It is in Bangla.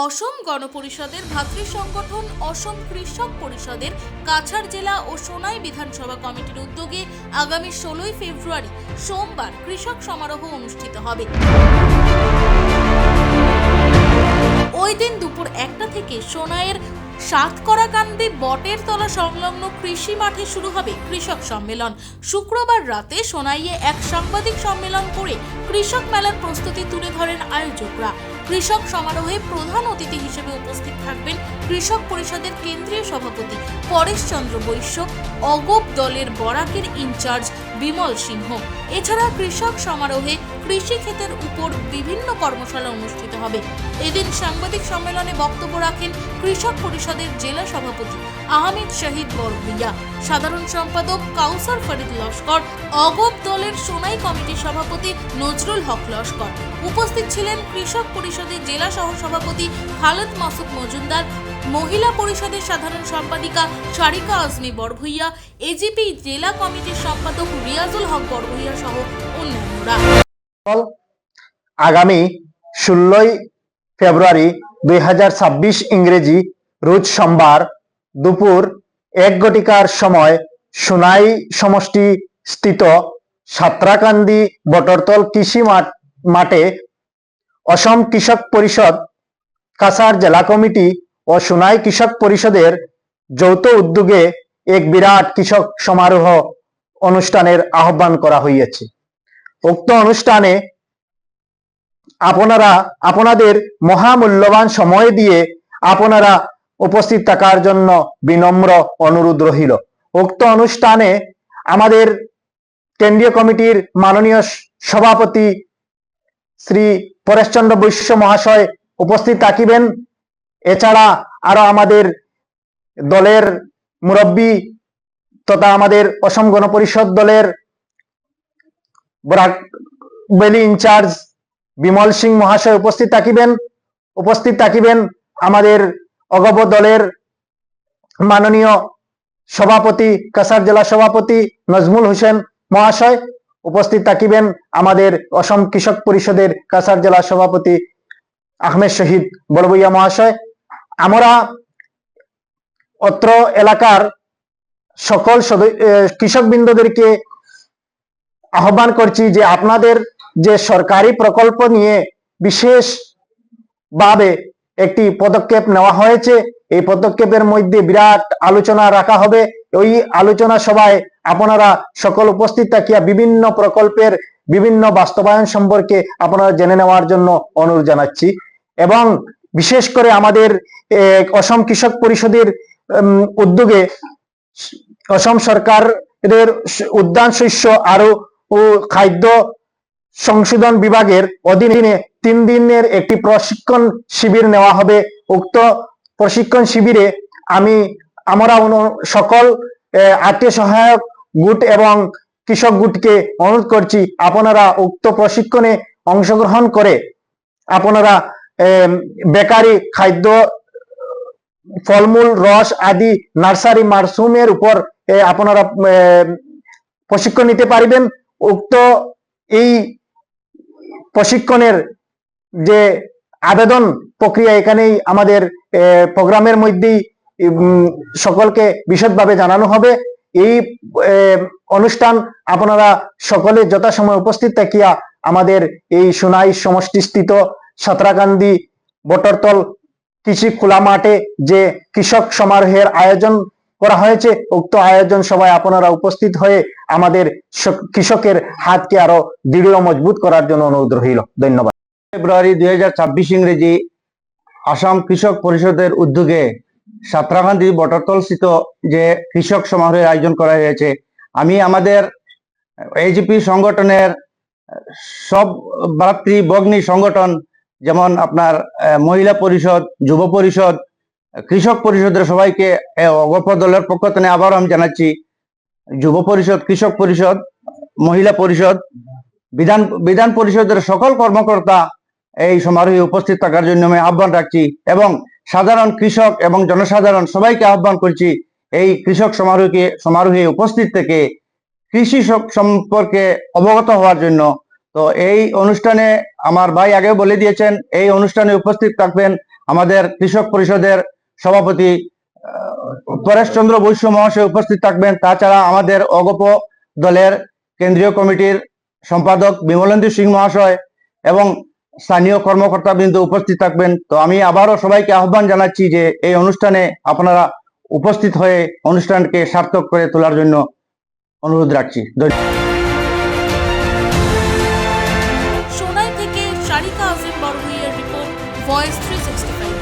অসম গণপরিষদের ভাতৃ সংগঠন অসম কৃষক পরিষদের কাছাড় জেলা ও সোনাই বিধানসভা কমিটির উদ্যোগে আগামী 16 ফেব্রুয়ারি সোমবার কৃষক সমারোহ অনুষ্ঠিত হবে। ওই দিন দুপুর 1টা থেকে সোনাইয়ের সাতকরাকান্দি বটের তলা সংলগ্ন কৃষি মাঠে শুরু হবে কৃষক সম্মেলন। শুক্রবার রাতে সোনাইয়ে এক সাংবাদিক সম্মেলন করে কৃষক মেলার প্রস্তুতি তুলে ধরেন আয়োজকরা। কৃষক সমারোহে প্রধান অতিথি হিসেবে উপস্থিত থাকবেন কৃষক পরিষদের কেন্দ্রীয় সভাপতি পরেশ চন্দ্র বৈশ্য, অগপ দলের বরাকের ইনচার্জ বিমল সিংহ। এছাড়া কৃষক সমারোহে কৃষি ক্ষেতের উপর বিভিন্ন কর্মশালা অনুষ্ঠিত হবে। এদিন সাংবাদিক সম্মেলনে বক্তব্য রাখেন কৃষক পরিষদের জেলা সভাপতি আহমেদ শহীদ বরভুইয়া, সাধারণ সম্পাদক কাউসার ফরিদ লস্কর, অগপ দলের সোনাই কমিটির সভাপতি নজরুল হক লস্কর। উপস্থিত ছিলেন কৃষক পরিষদের জেলা সহসভাপতি খালেদ মাসুদ মজুমদার, মহিলা পরিষদের সাধারণ সম্পাদিকা সারিকা আজমি বরভুইয়া, এজিপি জেলা কমিটির সম্পাদক রিয়াজুল হক বরভুইয়া সহ অন্যান্যরা। আগামী 16 ফেব্রুয়ারি 2026 ইংরেজি রোজ সোমবার দুপুর 1 ঘটিকার সময় সোনাই সমষ্টি স্থিত সাতরাকান্দি বটরতল কৃষি মাঠে অসম কৃষক পরিষদ, কাছাড় জেলা কমিটি ও সোনাই কৃষক পরিষদের যৌথ উদ্যোগে এক বিরাট কৃষক সমারোহ অনুষ্ঠানের আহ্বান করা হয়েছে। উক্ত অনুষ্ঠানে আপনারা আপনাদের মহামূল্যবান সময় দিয়ে আপনারা উপস্থিত থাকার জন্য বিনম্র অনুরোধ রহিল। উক্ত অনুষ্ঠানে আমাদের কেন্দ্রীয় কমিটির মাননীয় সভাপতি শ্রী পরেশচন্দ্র বৈশ্য মহাশয় উপস্থিত থাকিবেন। এছাড়া আরো আমাদের দলের মুরব্বী তথা আমাদের অসম গণপরিষদ দলের বরাক ভ্যালি ইনচার্জ বিমল সিং মহাশয় উপস্থিত থাকিবেন। আমাদের অগপ দলের মাননীয় সভাপতি কাছাড় জেলা সভাপতি নজমুল হোসেন মহাশয় উপস্থিত থাকিবেন। আমাদের অসম কৃষক পরিষদের কাছাড় জেলা সভাপতি আহমেদ শহীদ বরভুইয়া মহাশয়। আমরা অত্র এলাকার সকল কৃষক বৃন্দদেরকে আহ্বান করছি যে আপনাদের যে সরকারি প্রকল্প নিয়ে বিশেষ ভাবে একটি পদক্ষেপ নেওয়া হয়েছে, এই পদক্ষেপের মধ্যে বিরাট আলোচনা রাখা হবে। ওই আলোচনা সভায় আপনারা সকল উপস্থিত থাকিয়া বিভিন্ন প্রকল্পের বিভিন্ন বাস্তবায়ন সম্পর্কে আপনারা জেনে নেওয়ার জন্য অনুরোধ জানাচ্ছি। এবং বিশেষ করে আমাদের অসম কৃষক পরিষদের উদ্যোগে অসম সরকারের উদ্যান শস্য আরো ও খাদ্য সংশোধন বিভাগের অধীনে 3 দিনের একটি প্রশিক্ষণ শিবির নেওয়া হবে। উক্ত প্রশিক্ষণ শিবিরে আমরা সকল আত্মীয় সহায়ক গুট এবং কৃষক গুটকে অনুরোধ করছি আপনারা উক্ত প্রশিক্ষণে অংশগ্রহণ করে আপনারা বেকারি খাদ্য, ফলমূল, রস আদি নার্সারি মাশরুমের উপর আপনারা প্রশিক্ষণ নিতে পারবেন। উক্ত এই প্রশিক্ষণের যে আবেদন প্রক্রিয়া এখানেই আমাদের প্রোগ্রামের মধ্যেই সকলকে বিশদভাবে জানানো হবে। এই অনুষ্ঠান আপনারা সকলে যথাসময় উপস্থিত থাকিয়া আমাদের এই সোনাই সমষ্টিস্থিত সাতরাকান্দি বটরতল কৃষি খোলা মাঠে যে কৃষক সমারোহের আয়োজন করা হয়েছে, উক্ত আয়োজন সভায় আপনারা উপস্থিত হয়ে আমাদের কৃষকের হাতকে আরো দৃঢ় মজবুত করার জন্য অনুরোধ রইল। ধন্যবাদ। ফেব্রুয়ারি 2026 ইংরেজি আসাম কৃষক পরিষদের উদ্যোগে সাতরাকান্দি বটরতল স্থিত যে কৃষক সমারোহের আয়োজন করা হয়েছে, আমি আমাদের এজিপি সংগঠনের সব ভাতৃ ভগ্নী সংগঠন যেমন আপনার মহিলা পরিষদ, যুব পরিষদ, কৃষক পরিষদের সবাইকে অগপ দলের পক্ষ থেকে আবার আমি জানাচ্ছি, যুব পরিষদ, কৃষক পরিষদ, মহিলা পরিষদ, বিধান পরিষদের সকল কর্মকর্তা এই সমারোহে উপস্থিত থাকার জন্য আমি আহ্বান রাখছি এবং সাধারণ কৃষক এবং জনসাধারণ সবাইকে আহ্বান করছি এই কৃষক সমারোহে উপস্থিত থেকে কৃষি সম্পর্কে অবগত হওয়ার জন্য। তো এই অনুষ্ঠানে আমার ভাই আগেও বলে দিয়েছেন, এই অনুষ্ঠানে উপস্থিত থাকবেন আমাদের কৃষক পরিষদের সভাপতি পরেশচন্দ্র বৈশ্য মহাশয় উপস্থিত থাকবেন। তাছাড়া আমাদের অগপ দলের কেন্দ্রীয় কমিটির সম্পাদক বিমলেন্দু সিং মহাশয় এবং স্থানীয় কর্মকর্তা বিন্দু উপস্থিত থাকবেন। তো আমি আবারও সবাইকে আহ্বান জানাচ্ছি যে এই অনুষ্ঠানে আপনারা উপস্থিত হয়ে অনুষ্ঠানকে সার্থক করে তোলার জন্য অনুরোধ রাখছি। সোনাই থেকে শারিকা আজিম বড়ভুইয়ের রিপোর্ট, ভয়েস 365।